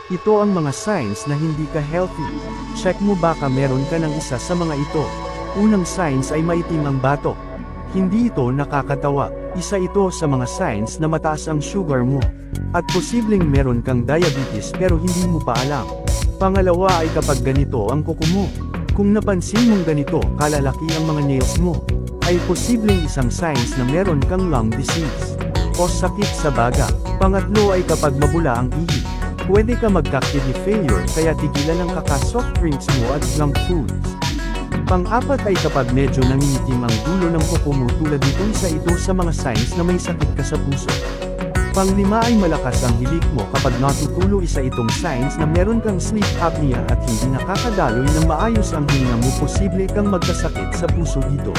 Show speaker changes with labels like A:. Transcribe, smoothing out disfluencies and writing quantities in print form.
A: Ito ang mga signs na hindi ka healthy. Check mo baka meron ka ng isa sa mga ito. Unang signs ay maitim ang batok. Hindi ito nakakatawa. Isa ito sa mga signs na mataas ang sugar mo. At posibleng meron kang diabetes pero hindi mo pa alam. Pangalawa ay kapag ganito ang kuko mo. Kung napansin mong ganito kalalaki ang mga nails mo, ay posibleng isang signs na meron kang lung disease o sakit sa baga. Pangatlo ay kapag mabula ang ihi. Pwede ka magka-kidney failure kaya tigilan ang kaka-soft drinks mo at junk foods. Pang-apat ay kapag medyo nangingitim ang dulo ng kuko mo tulad nito, isa ito sa mga signs na may sakit ka sa puso. Pang-lima ay malakas ang hilik mo kapag natutulo, isa itong signs na meron kang sleep apnea at hindi nakakadaloy ng maayos ang hinga mo, posible kang magkasakit sa puso dito.